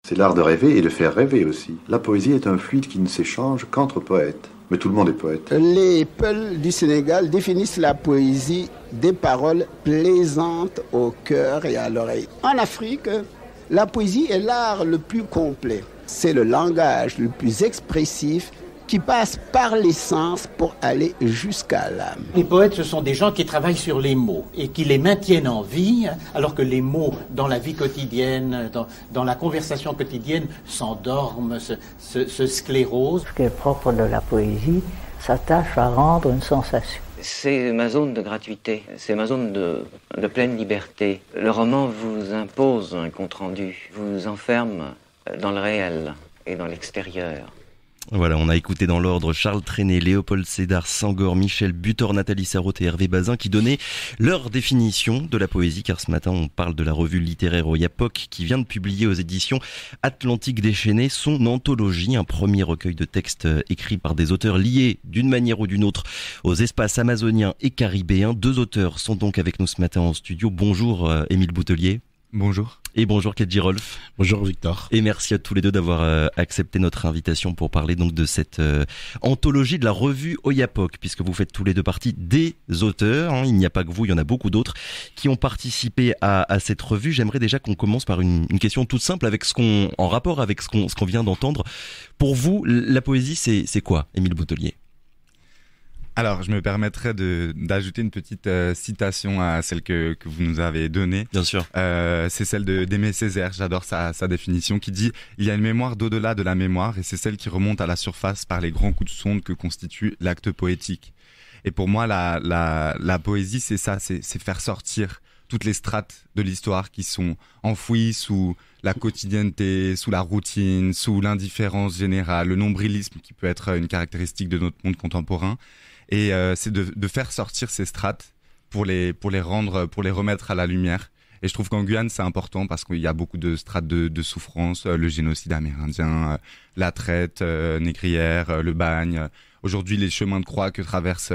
C'est l'art de rêver et de faire rêver aussi. La poésie est un fluide qui ne s'échange qu'entre poètes. Mais tout le monde est poète. Les Peuls du Sénégal définissent la poésie des paroles plaisantes au cœur et à l'oreille. En Afrique, la poésie est l'art le plus complet. C'est le langage le plus expressif qui passe par les sens pour aller jusqu'à l'âme. Les poètes, ce sont des gens qui travaillent sur les mots et qui les maintiennent en vie, alors que les mots, dans la vie quotidienne, dans la conversation quotidienne, s'endorment, se sclérosent. Ce qui est propre de la poésie s'attache à rendre une sensation. C'est ma zone de gratuité, c'est ma zone de pleine liberté. Le roman vous impose un compte-rendu, vous enferme dans le réel et dans l'extérieur. Voilà, on a écouté dans l'ordre Charles Trenet, Léopold Sédar Senghor, Michel Butor, Nathalie Sarraute et Hervé Bazin qui donnaient leur définition de la poésie, car ce matin on parle de la revue littéraire Oyapok qui vient de publier aux éditions Atlantique Déchaîné son anthologie, un premier recueil de textes écrits par des auteurs liés d'une manière ou d'une autre aux espaces amazoniens et caribéens. 2 auteurs sont donc avec nous ce matin en studio. Bonjour Émile Boutelier. Bonjour. Et bonjour Kedji Rolf. Bonjour Victor. Et merci à tous les deux d'avoir accepté notre invitation pour parler donc de cette anthologie de la revue Oyapok, puisque vous faites tous les deux partie des auteurs. Il n'y a pas que vous, il y en a beaucoup d'autres qui ont participé à cette revue. J'aimerais déjà qu'on commence par une question toute simple en rapport avec ce qu'on vient d'entendre. Pour vous, la poésie, c'est quoi, Émile Boutelier ? Alors, je me permettrais d'ajouter une petite citation à celle que vous nous avez donnée. Bien sûr. C'est celle d'Aimé Césaire, j'adore sa définition, qui dit « Il y a une mémoire d'au-delà de la mémoire, et c'est celle qui remonte à la surface par les grands coups de sonde que constitue l'acte poétique. » Et pour moi, la poésie, c'est ça, c'est faire sortir toutes les strates de l'histoire qui sont enfouies sous la quotidienneté, sous la routine, sous l'indifférence générale, le nombrilisme qui peut être une caractéristique de notre monde contemporain. Et c'est de faire sortir ces strates pour les remettre à la lumière. Et je trouve qu'en Guyane, c'est important parce qu'il y a beaucoup de strates de souffrance, le génocide amérindien, la traite négrière, le bagne. Aujourd'hui, les chemins de croix que traversent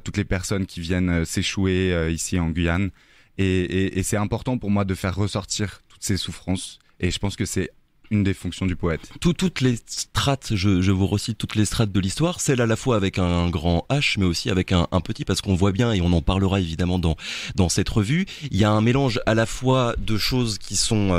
toutes les personnes qui viennent s'échouer ici en Guyane. Et c'est important pour moi de faire ressortir toutes ces souffrances. Et je pense que c'est une des fonctions du poète. Toutes les strates, je vous recite toutes les strates de l'histoire, celle à la fois avec un grand H, mais aussi avec un petit, parce qu'on voit bien, et on en parlera évidemment dans cette revue, il y a un mélange à la fois de choses qui sont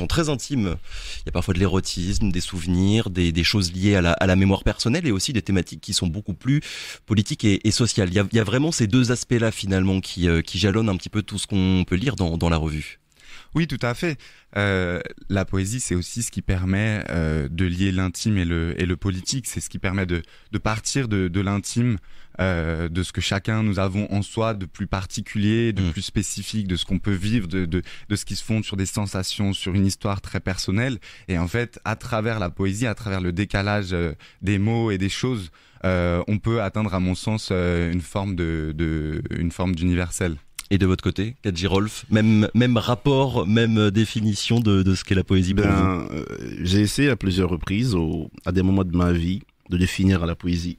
très intimes. Il y a parfois de l'érotisme, des souvenirs, des choses liées à la mémoire personnelle, et aussi des thématiques qui sont beaucoup plus politiques et sociales. Il y a vraiment ces deux aspects-là finalement qui jalonnent un petit peu tout ce qu'on peut lire dans la revue. Oui, tout à fait. La poésie, c'est aussi ce qui permet de lier l'intime et le politique. C'est ce qui permet de partir de l'intime, de ce que chacun nous avons en soi de plus particulier, de plus spécifique, de ce qu'on peut vivre, de ce qui se fonde sur des sensations, sur une histoire très personnelle. Et en fait, à travers la poésie, à travers le décalage des mots et des choses, on peut atteindre, à mon sens, une forme d'universel. Et de votre côté, Kedji Rolf, même rapport, même définition de ce qu'est la poésie pour vous. J'ai essayé à plusieurs reprises, à des moments de ma vie, de définir la poésie,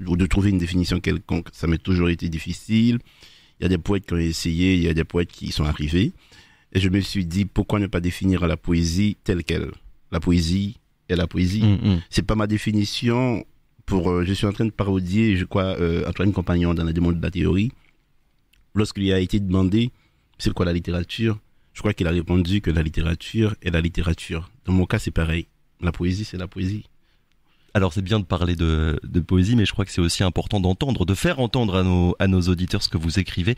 ou de trouver une définition quelconque. Ça m'est toujours été difficile. Il y a des poètes qui ont essayé, il y a des poètes qui y sont arrivés. Et je me suis dit, pourquoi ne pas définir la poésie telle qu'elle ? La poésie est la poésie. C'est pas ma définition. Je suis en train de parodier, je crois, Antoine Compagnon dans Les démons de la théorie. Lorsqu'il a été demandé c'est quoi la littérature, je crois qu'il a répondu que la littérature est la littérature. Dans mon cas, c'est pareil. La poésie, c'est la poésie. Alors c'est bien de parler de poésie, mais je crois que c'est aussi important de faire entendre à nos auditeurs ce que vous écrivez.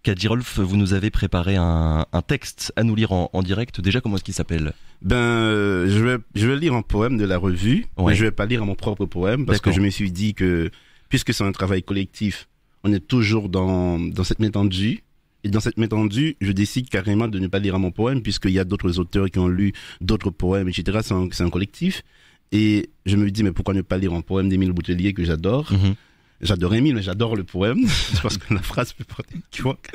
Kedji Rolf, vous nous avez préparé un texte à nous lire en direct. Déjà, comment est-ce qu'il s'appelle ? Je vais lire un poème de la revue, mais je vais pas lire mon propre poème parce que je me suis dit que puisque c'est un travail collectif, on est toujours dans cette métendue. Et dans cette métendue, je décide carrément de ne pas lire mon poème puisqu'il y a d'autres auteurs qui ont lu d'autres poèmes, etc. C'est un collectif. Et je me dis, mais pourquoi ne pas lire un poème d'Émile Boutelier que j'adore ? J'adore Émile, mais j'adore le poème. parce que la phrase peut porter équivoque.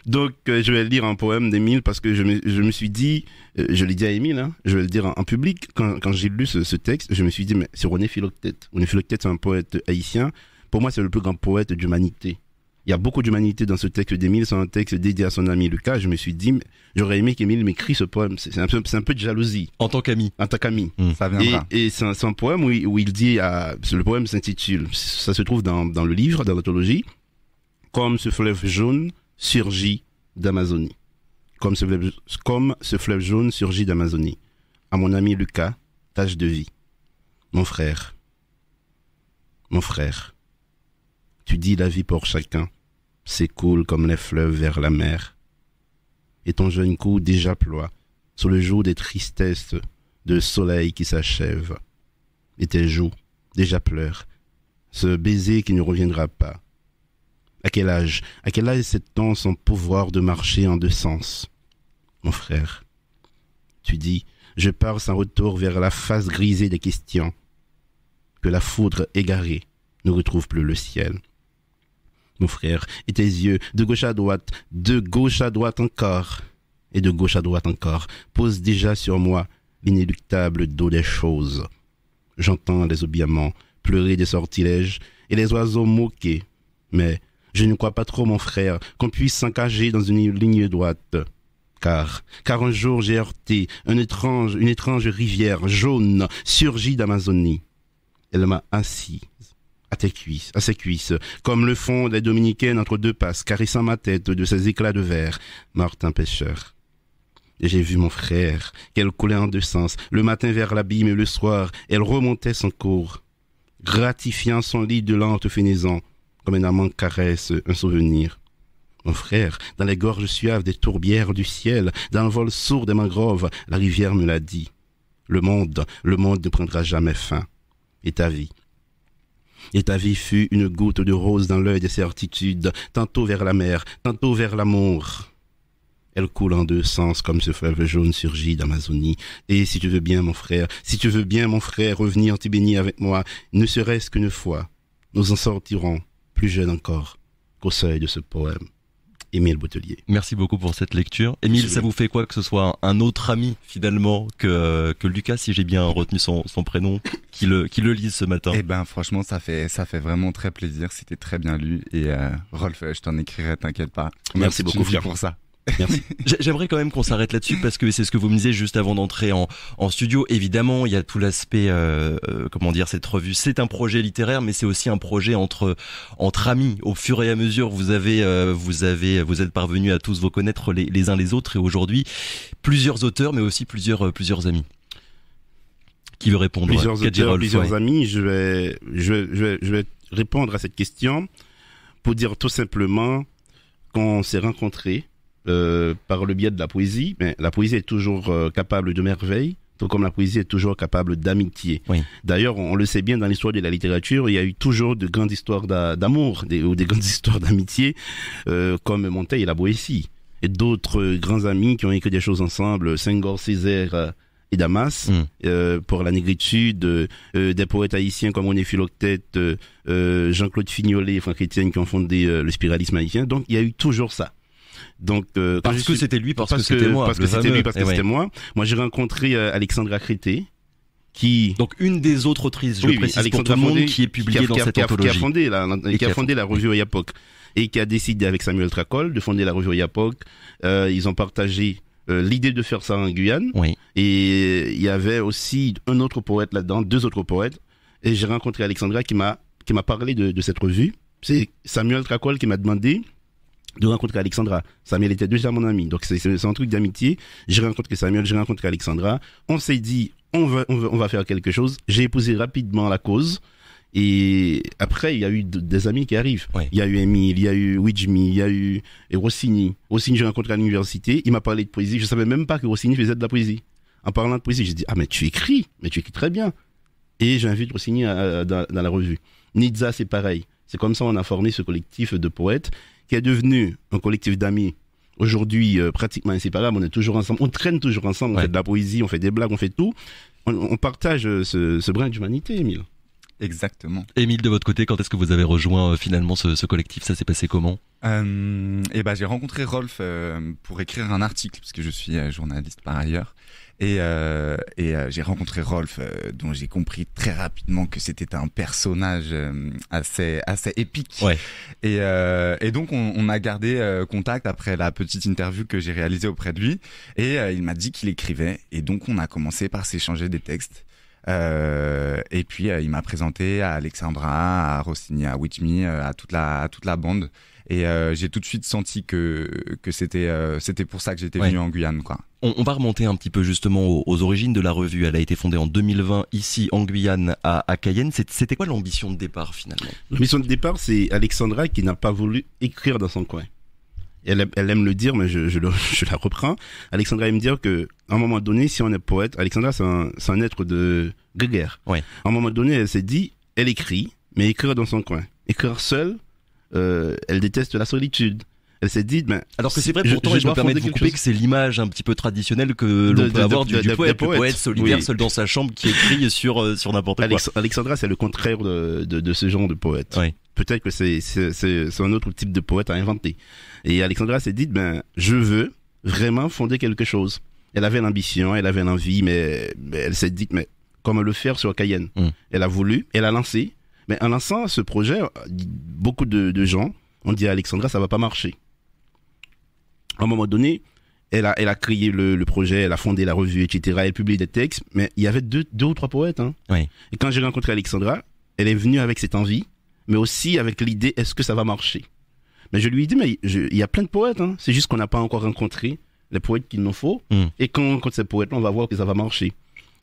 Donc, je vais lire un poème d'Émile parce que je me suis dit, je l'ai dit à Émile, je vais le dire en public. Quand j'ai lu ce texte, je me suis dit, mais c'est René Philoctète. René Philoctète, c'est un poète haïtien. Pour moi, c'est le plus grand poète d'humanité. Il y a beaucoup d'humanité dans ce texte d'Émile, c'est un texte dédié à son ami Lucas. Je me suis dit, j'aurais aimé qu'Émile m'écrit ce poème. C'est un peu de jalousie. En tant qu'ami. En tant qu'ami. Ça viendra. Et c'est un poème où il dit, le poème s'intitule, ça se trouve dans le livre, dans l'anthologie, comme ce fleuve jaune surgit d'Amazonie. Comme ce fleuve jaune surgit d'Amazonie. À mon ami Lucas, tâche de vie. Mon frère, tu dis la vie pour chacun s'écoule comme les fleuves vers la mer. Et ton jeune cou déjà ploie sous le joug des tristesses de soleil qui s'achève. Et tes joues déjà pleurent, ce baiser qui ne reviendra pas. À quel âge sait-on son pouvoir de marcher en deux sens? Mon frère, tu dis, je pars sans retour vers la face grisée des questions, que la foudre égarée ne retrouve plus le ciel. Mon frère, et tes yeux, de gauche à droite encore, et de gauche à droite encore, posent déjà sur moi l'inéluctable dos des choses. J'entends les habillements pleurer des sortilèges et les oiseaux moquer, mais je ne crois pas trop, mon frère, qu'on puisse s'engager dans une ligne droite. Car un jour j'ai heurté une étrange rivière jaune surgie d'Amazonie. Elle m'a assise à ses cuisses, comme le font les dominicaines entre deux passes, caressant ma tête de ses éclats de verre, Martin pêcheur. Et j'ai vu mon frère, qu'elle coulait en deux sens, le matin vers l'abîme et le soir, elle remontait son cours, gratifiant son lit de lente fenaison, comme un amant caresse un souvenir. Mon frère, dans les gorges suaves des tourbières du ciel, dans le vol sourd des mangroves, la rivière me l'a dit. Le monde ne prendra jamais fin. Et ta vie fut une goutte de rose dans l'œil des certitudes, tantôt vers la mer, tantôt vers l'amour. Elle coule en deux sens comme ce fleuve jaune surgit d'Amazonie. Et si tu veux bien, mon frère, revenir t'y baigner avec moi, ne serait-ce qu'une fois, nous en sortirons, plus jeunes encore, qu'au seuil de ce poème. Émile Boutelier. Merci beaucoup pour cette lecture. Émile, ça vous fait quoi que ce soit un autre ami finalement que Lucas, si j'ai bien retenu son prénom, qui le lise ce matin? Eh ben franchement, ça fait vraiment très plaisir. C'était très bien lu et Rolf, je t'en écrirai, t'inquiète pas. Merci beaucoup pour ça. Merci. J'aimerais quand même qu'on s'arrête là-dessus parce que c'est ce que vous me disiez juste avant d'entrer en studio. Évidemment, il y a tout l'aspect, cette revue, c'est un projet littéraire, mais c'est aussi un projet entre amis. Au fur et à mesure, vous êtes parvenus à tous vous connaître les uns les autres, et aujourd'hui, plusieurs auteurs, mais aussi plusieurs amis. Qui veut répondre? Plusieurs auteurs, plusieurs amis. Je vais répondre à cette question pour dire tout simplement qu'on s'est rencontrés par le biais de la poésie. Mais la poésie est toujours capable de merveilles, tout comme la poésie est toujours capable d'amitié. Oui. D'ailleurs, on le sait bien, dans l'histoire de la littérature, il y a eu toujours de grandes histoires d'amour ou des grandes histoires d'amitié, comme Montaigne et la Boétie. Et d'autres grands amis qui ont écrit des choses ensemble, Senghor, Césaire et Damas, pour la négritude, des poètes haïtiens comme René Philoctète, Jean-Claude Fignolet et Franck Etienne qui ont fondé le spiralisme haïtien. Donc il y a eu toujours ça. Donc parce que c'était lui, parce que c'était moi. Parce que c'était lui, parce que c'était moi. Moi j'ai rencontré Alexandra Crété, donc une des autres autrices, je précise pour tout le monde, qui est publiée dans cette anthologie, qui a fondé la revue Oyapok et qui a décidé avec Samuel Tracol de fonder la revue Oyapok. Ils ont partagé l'idée de faire ça en Guyane. Oui. Et il y avait aussi un autre poète là-dedans, deux autres poètes. Et j'ai rencontré Alexandra qui m'a parlé de cette revue. C'est Samuel Tracol qui m'a demandé de rencontrer Alexandra. Samuel était déjà mon ami, donc c'est un truc d'amitié. J'ai rencontré Samuel, j'ai rencontré Alexandra. On s'est dit, on va faire quelque chose. J'ai épousé rapidement la cause. Et après, il y a eu des amis qui arrivent. Oui. Il y a eu Émile, il y a eu Widjmi, il y a eu Rossini. Rossini, j'ai rencontré à l'université. Il m'a parlé de poésie. Je savais même pas que Rossini faisait de la poésie. En parlant de poésie, j'ai dit, mais tu écris très bien. Et j'invite Rossini dans la revue. Nizza, c'est pareil. C'est comme ça on a formé ce collectif de poètes qui est devenu un collectif d'amis. Aujourd'hui, pratiquement inséparable. On est toujours ensemble. On traîne toujours ensemble. On fait de la poésie, on fait des blagues, on fait tout. On partage ce brin d'humanité, Émile. Exactement. Émile, de votre côté, quand est-ce que vous avez rejoint finalement ce collectif? Ça s'est passé comment? J'ai rencontré Rolf pour écrire un article, parce que je suis journaliste par ailleurs. Et j'ai rencontré Rolf, dont j'ai compris très rapidement que c'était un personnage assez épique. Ouais. Et donc on a gardé contact après la petite interview que j'ai réalisée auprès de lui. Et il m'a dit qu'il écrivait. Et donc on a commencé par s'échanger des textes. Et puis il m'a présenté à Alexandra, à Rossini, à With Me, à toute la bande. Et j'ai tout de suite senti que c'était pour ça que j'étais venu en Guyane, quoi. On va remonter un petit peu justement aux origines de la revue. Elle a été fondée en 2020 ici en Guyane à Cayenne. C'était quoi l'ambition de départ finalement? L'ambition de départ, c'est Alexandra qui n'a pas voulu écrire dans son coin. Elle aime le dire, mais je la reprends. Alexandra aime dire que à un moment donné, si on est poète, Alexandra c'est un être de grégaire. Ouais. À un moment donné, elle s'est dit, elle écrit, mais écrire dans son coin. Écrire seule, elle déteste la solitude. Elle s'est dit, alors que c'est vrai, pourtant, je me permets de vous couper, que c'est l'image un petit peu traditionnelle que l'on peut avoir du poète, le poète solitaire, seul dans sa chambre, qui écrit sur n'importe quoi. Alexandra, c'est le contraire de ce genre de poète. Oui. Peut-être que c'est un autre type de poète à inventer. Et Alexandra s'est dit, je veux vraiment fonder quelque chose. Elle avait l'ambition, elle avait l'envie, mais elle s'est dit, comment le faire sur Cayenne? Elle a voulu, elle a lancé. Mais en lançant ce projet, beaucoup de gens ont dit à Alexandra, ça va pas marcher. À un moment donné, elle a créé le projet, elle a fondé la revue, etc. Elle publie des textes, mais il y avait deux ou trois poètes. Hein. Oui. Et quand j'ai rencontré Alexandra, elle est venue avec cette envie, mais aussi avec l'idée, est-ce que ça va marcher? Mais je lui ai dit, il y a plein de poètes, hein. C'est juste qu'on n'a pas encore rencontré les poètes qu'il nous faut. Et quand on rencontre ces poètes-là, on va voir que ça va marcher.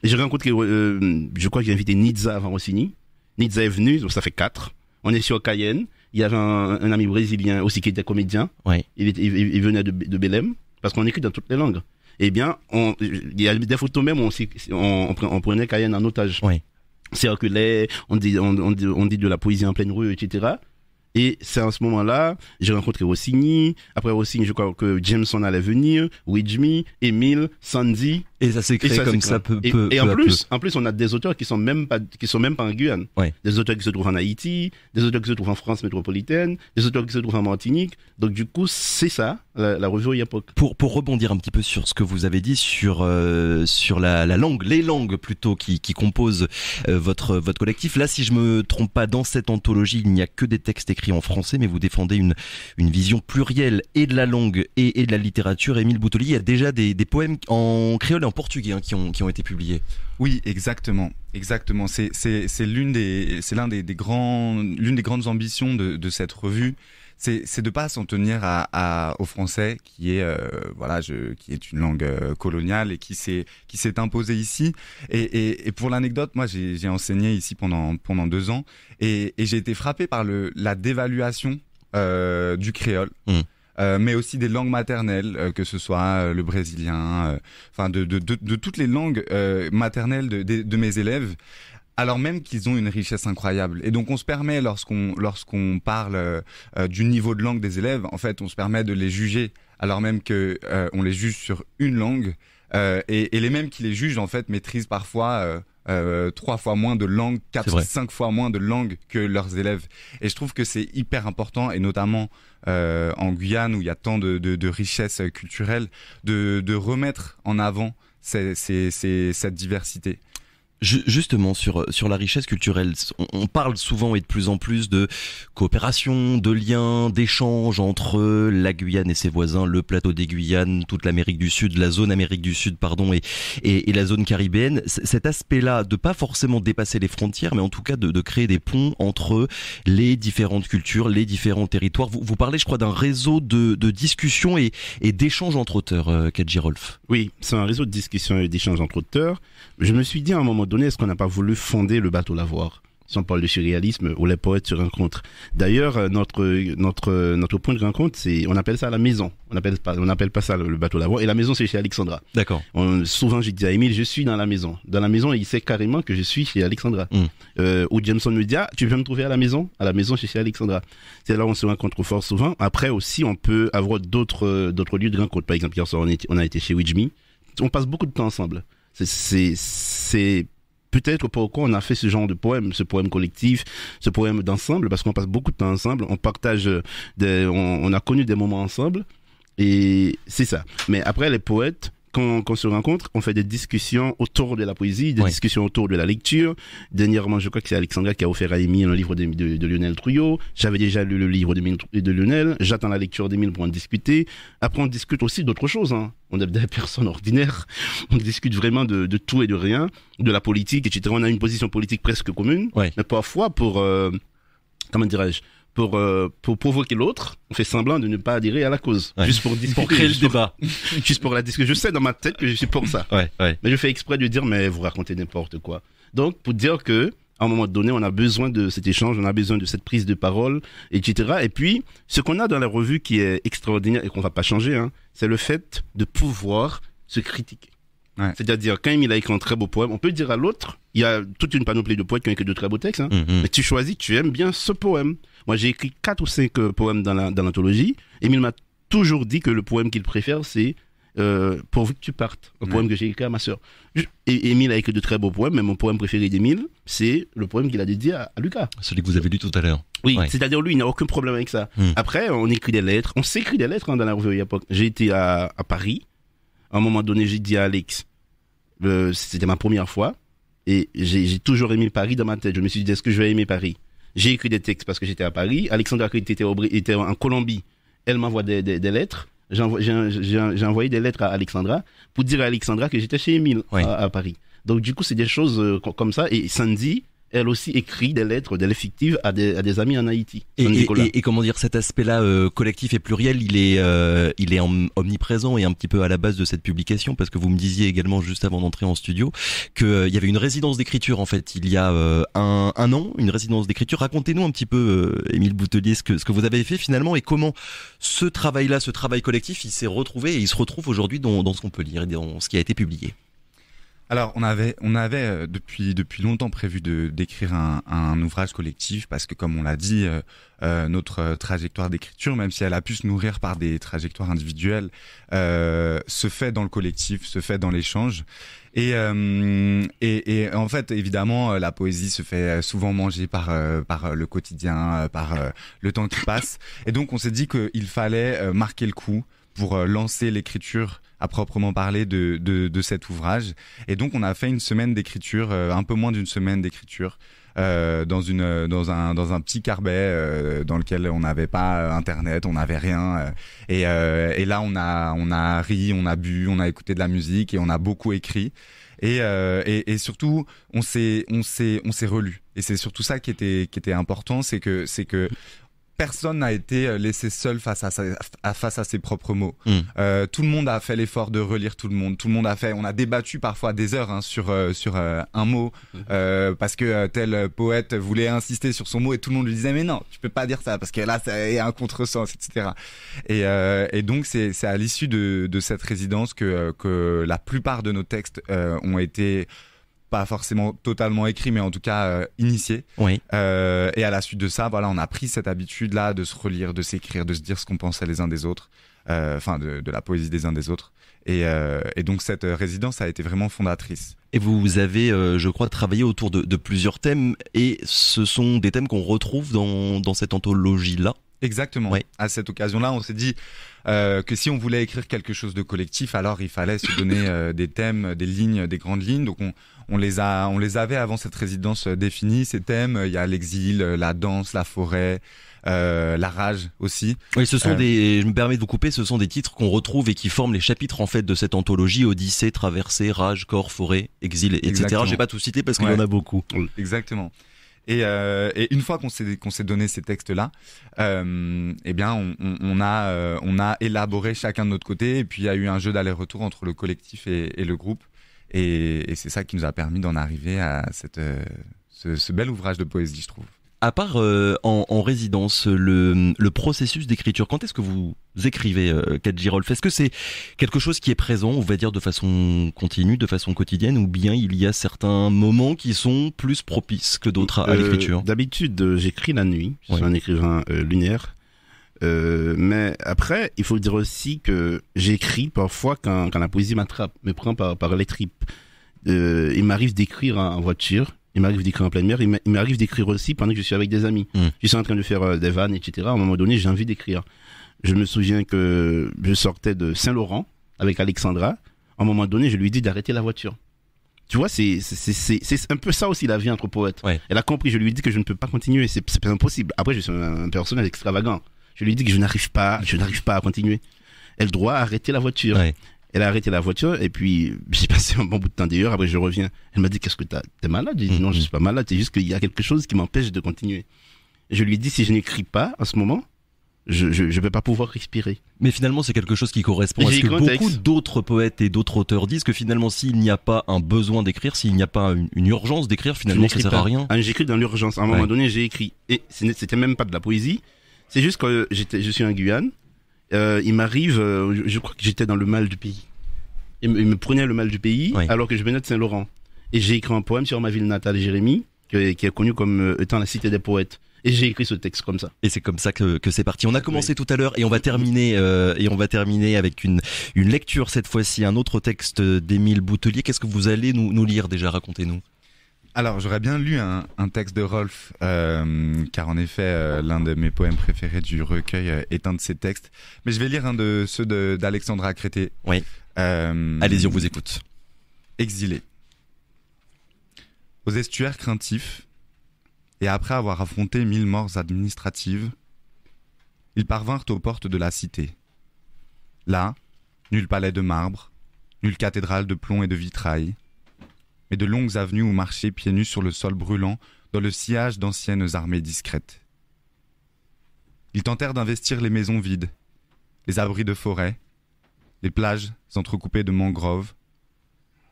Et j'ai rencontré, je crois que j'ai invité Nidza avant Rossini. Nidza est venu, donc ça fait 4. On est sur Cayenne. Il y avait un ami brésilien aussi qui était comédien. Ouais. Il venait de Belém, parce qu'on écrit dans toutes les langues. Eh bien, il y a des photos même, on prenait Cayenne en otage. Ouais. Circulait, on dit de la poésie en pleine rue, etc. Et c'est à ce moment-là, j'ai rencontré Rossini. Après Rossini, je crois que Jameson allait venir, With Me, Émile, Sandy. Et ça s'est créé comme ça peu. Et en plus, on a des auteurs qui sont même pas en Guyane. Ouais. Des auteurs qui se trouvent en Haïti, des auteurs qui se trouvent en France métropolitaine, des auteurs qui se trouvent en Martinique. Donc du coup, c'est ça, la revue Époque. Pour rebondir un petit peu sur ce que vous avez dit sur la langue, les langues plutôt qui composent votre collectif. Là, si je me trompe pas, dans cette anthologie, il n'y a que des textes écrits en français, mais vous défendez une vision plurielle et de la langue et de la littérature. Émile Boutoli, il y a déjà des poèmes en créole et en portugais qui ont été publiés. Oui, exactement. C'est l'une des grandes ambitions de cette revue. C'est de pas s'en tenir au français qui est qui est une langue coloniale et qui s'est imposée ici. Et pour l'anecdote, moi j'ai enseigné ici pendant 2 ans et j'ai été frappé par la dévaluation du créole. Mais aussi des langues maternelles, que ce soit le brésilien, de toutes les langues maternelles de mes élèves, alors même qu'ils ont une richesse incroyable. Et donc on se permet, lorsqu'on parle du niveau de langue des élèves, en fait on se permet de les juger, alors même que on les juge sur une langue, et les mêmes qui les jugent en fait maîtrisent parfois 3 fois moins de langues, 5 fois moins de langues que leurs élèves. Et je trouve que c'est hyper important, et notamment en Guyane où il y a tant de richesses culturelles, de remettre en avant cette diversité. Justement, sur la richesse culturelle, on parle souvent et de plus en plus de coopération, de liens, d'échanges entre la Guyane et ses voisins, le plateau des Guyanes, toute l'Amérique du Sud, la zone Amérique du Sud, pardon, et la zone caribéenne. Cet aspect-là, de pas forcément dépasser les frontières, mais en tout cas de créer des ponts entre les différentes cultures, les différents territoires. Vous parlez, je crois, d'un réseau de discussions et d'échanges entre auteurs, Kedji Rolf. Oui, c'est un réseau de discussions et d'échanges entre auteurs. Je me suis dit à un moment donné, est-ce qu'on n'a pas voulu fonder le bateau Lavoir, si on parle de surréalisme, où les poètes se rencontrent. D'ailleurs, notre point de rencontre, on appelle ça la maison. On n'appelle pas ça le bateau Lavoir. Et la maison, c'est chez Alexandra. D'accord. Souvent, j'ai dit à Émile, je suis dans la maison. Dans la maison, il sait carrément que je suis chez Alexandra. Ou Jameson me dit, tu peux me trouver à la maison? À la maison, chez Alexandra. C'est là où on se rencontre fort souvent. Après aussi, on peut avoir d'autres lieux de rencontre. Par exemple, hier soir, on a été chez With Me. On passe beaucoup de temps ensemble. C'est peut-être pourquoi on a fait ce genre de poème, ce poème collectif, ce poème d'ensemble, parce qu'on passe beaucoup de temps ensemble, on partage on a connu des moments ensemble, et c'est ça. Mais après, les poètes quand on se rencontre, on fait des discussions autour de la poésie, des discussions autour de la lecture. Dernièrement, je crois que c'est Alexandra qui a offert à Émile un livre de Lionel Trouillot. J'avais déjà lu le livre de Lionel. J'attends la lecture d'Émile pour en discuter. Après, on discute aussi d'autres choses. Hein. On est des personnes ordinaires. On discute vraiment de tout et de rien, de la politique, etc. On a une position politique presque commune. Mais parfois, comment dirais-je, pour provoquer l'autre, on fait semblant de ne pas adhérer à la cause. Juste pour discuter. Pour créer le débat. Juste pour la discussion. Je sais dans ma tête que je suis pour ça. Mais je fais exprès de dire, mais vous racontez n'importe quoi. Donc, pour dire que, à un moment donné, on a besoin de cet échange, on a besoin de cette prise de parole, etc. Et puis, ce qu'on a dans la revue qui est extraordinaire et qu'on va pas changer, hein, c'est le fait de pouvoir se critiquer. C'est-à-dire, quand Émile a écrit un très beau poème, on peut dire à l'autre, il y a toute une panoplie de poètes qui ont écrit de très beaux textes, hein, mais tu choisis, tu aimes bien ce poème. Moi, j'ai écrit 4 ou 5 poèmes dans l'anthologie. Émile m'a toujours dit que le poème qu'il préfère, c'est Pourvu que tu partes, un poème que j'ai écrit à ma sœur. Et Émile a écrit de très beaux poèmes, mais mon poème préféré d'Émile, c'est le poème qu'il a dédié à Lucas. Celui que vous avez lu tout à l'heure. Oui, c'est-à-dire lui, il n'a aucun problème avec ça. Après, on écrit des lettres, on s'écrit des lettres dans la revue à l'époque. J'ai été à Paris. À un moment donné, j'ai dit à Alex, c'était ma première fois, et j'ai toujours aimé Paris dans ma tête. Je me suis dit, est-ce que je vais aimer Paris? J'ai écrit des textes parce que j'étais à Paris. Alexandra, qui était en Colombie, elle m'envoie des lettres. J'ai envoyé des lettres à Alexandra pour dire à Alexandra que j'étais chez Émile à Paris. Donc du coup, c'est des choses comme ça. Et Sandy, elle aussi écrit des lettres fictives à des amis en Haïti. Et comment dire, cet aspect-là collectif et pluriel, il est omniprésent et un petit peu à la base de cette publication, parce que vous me disiez également juste avant d'entrer en studio qu'il y avait une résidence d'écriture en fait il y a un an, une résidence d'écriture. Racontez-nous un petit peu, Émile Boutelier, ce que vous avez fait finalement et comment ce travail-là, ce travail collectif, il s'est retrouvé et il se retrouve aujourd'hui dans ce qu'on peut lire et dans ce qui a été publié. Alors, on avait depuis longtemps prévu d'écrire un ouvrage collectif parce que, comme on l'a dit, notre trajectoire d'écriture, même si elle a pu se nourrir par des trajectoires individuelles, se fait dans le collectif, se fait dans l'échange. Et en fait, évidemment, la poésie se fait souvent manger par le quotidien, par le temps qui passe. Et donc, on s'est dit qu'il fallait marquer le coup pour lancer l'écriture à proprement parler de cet ouvrage. Et donc on a fait une semaine d'écriture, un peu moins d'une semaine d'écriture, dans un petit carbet dans lequel on n'avait pas internet, on n'avait rien. Et là on a ri, on a bu, on a écouté de la musique et on a beaucoup écrit. Et surtout on s'est relu. Et c'est surtout ça qui était important, c'est que personne n'a été laissé seul face à ses propres mots. Tout le monde a fait l'effort de relire tout le monde. Tout le monde on a débattu parfois des heures sur un mot parce que tel poète voulait insister sur son mot et tout le monde lui disait mais non, tu peux pas dire ça parce que là ça y a un contresens, etc. Et donc c'est à l'issue de cette résidence que la plupart de nos textes ont été pas forcément totalement écrit, mais en tout cas initié. Et à la suite de ça, voilà, on a pris cette habitude-là de se relire, de s'écrire, de se dire ce qu'on pensait les uns des autres, de la poésie des uns des autres. Et donc cette résidence a été vraiment fondatrice. Et vous avez, je crois, travaillé autour de plusieurs thèmes, et ce sont des thèmes qu'on retrouve dans cette anthologie-là. Exactement. À cette occasion-là, on s'est dit que si on voulait écrire quelque chose de collectif, alors il fallait se donner des thèmes, des lignes, des grandes lignes. Donc on les avait avant cette résidence définis, ces thèmes. Il y a l'exil, la danse, la forêt, la rage aussi. Oui, ce sont je me permets de vous couper, ce sont des titres qu'on retrouve et qui forment les chapitres en fait de cette anthologie: Odyssée, Traversée, Rage, Corps, Forêt, Exil, etc. Je vais pas tout citer parce qu'il y en a beaucoup. Exactement. Et une fois qu'on s'est donné ces textes-là, eh bien, on a élaboré chacun de notre côté, et puis il y a eu un jeu d'aller-retour entre le collectif et le groupe, et c'est ça qui nous a permis d'en arriver à ce bel ouvrage de poésie, je trouve. À part en résidence, le processus d'écriture, quand est-ce que vous écrivez, Kat Girolf? Est-ce que c'est quelque chose qui est présent, on va dire, de façon continue, de façon quotidienne, ou bien il y a certains moments qui sont plus propices que d'autres à l'écriture? D'habitude, j'écris la nuit, je suis un écrivain lunaire. Mais après, il faut dire aussi que j'écris parfois quand la poésie m'attrape, me prend par les tripes. Il m'arrive d'écrire en voiture. Il m'arrive d'écrire en pleine mer, il m'arrive d'écrire aussi pendant que je suis avec des amis. Je suis en train de faire des vannes, etc. À un moment donné, j'ai envie d'écrire. Je me souviens que je sortais de Saint-Laurent avec Alexandra. À un moment donné, je lui ai dit d'arrêter la voiture. Tu vois, c'est un peu ça aussi la vie entre poètes. Ouais. Elle a compris, je lui ai dit que je ne peux pas continuer, c'est impossible. Après, je suis un personnage extravagant. Je lui ai dit que je n'arrive pas à continuer. Elle doit arrêter la voiture. Ouais. Elle a arrêté la voiture et puis j'ai passé un bon bout de temps d'ailleurs. Après, je reviens. Elle m'a dit, qu'est-ce que t'es malade? J'ai dit, non, je suis pas malade, c'est juste qu'il y a quelque chose qui m'empêche de continuer. Je lui ai dit, si je n'écris pas en ce moment, je vais pas pouvoir respirer. Mais finalement, c'est quelque chose qui correspond à ce que beaucoup d'autres poètes et d'autres auteurs disent, que finalement, s'il n'y a pas un besoin d'écrire, s'il n'y a pas une urgence d'écrire, finalement, ça sert à rien. J'écris dans l'urgence. À un moment donné, j'ai écrit. Et c'était même pas de la poésie. C'est juste que je suis en Guyane. Il m'arrive, je crois que j'étais dans le mal du pays. Il me prenait le mal du pays, alors que je venais de Saint-Laurent. Et j'ai écrit un poème sur ma ville natale, Jérémie, qui est connue comme étant la cité des poètes. Et j'ai écrit ce texte comme ça. Et c'est comme ça que c'est parti. On a commencé tout à l'heure et on va terminer avec une lecture cette fois-ci, un autre texte d'Émile Boutelier. Qu'est-ce que vous allez nous lire déjà? Racontez-nous. Alors, j'aurais bien lu un texte de Rolf, car en effet, l'un de mes poèmes préférés du recueil est un de ses textes. Mais je vais lire un de ceux d'Alexandra Crété. Oui. Allez-y, on vous écoute. Exilé. Aux estuaires craintifs, et après avoir affronté 1000 morts administratives, ils parvinrent aux portes de la cité. Là, nul palais de marbre, nulle cathédrale de plomb et de vitrail, mais de longues avenues où marchaient pieds nus sur le sol brûlant dans le sillage d'anciennes armées discrètes. Ils tentèrent d'investir les maisons vides, les abris de forêt, les plages entrecoupées de mangroves,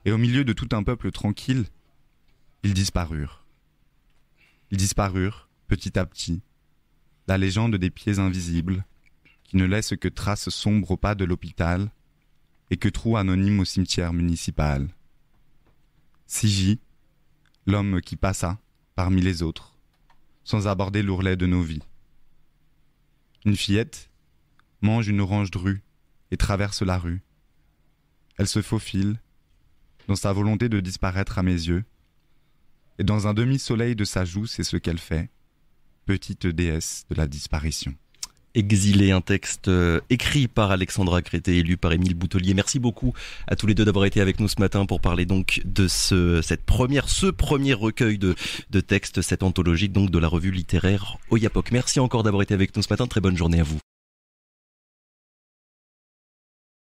et au milieu de tout un peuple tranquille, ils disparurent. Ils disparurent, petit à petit, la légende des pieds invisibles, qui ne laissent que traces sombres au pas de l'hôpital et que trous anonymes au cimetière municipal. Sigi, l'homme qui passa, parmi les autres, sans aborder l'ourlet de nos vies. Une fillette mange une orange drue et traverse la rue. Elle se faufile, dans sa volonté de disparaître à mes yeux, et dans un demi-soleil de sa joue, c'est ce qu'elle fait, petite déesse de la disparition. Exilé, un texte écrit par Alexandra Crété et lu par Émile Boutelier. Merci beaucoup à tous les deux d'avoir été avec nous ce matin pour parler donc de ce premier recueil de textes, cette anthologie donc de la revue littéraire Oyapok. Merci encore d'avoir été avec nous ce matin, très bonne journée à vous.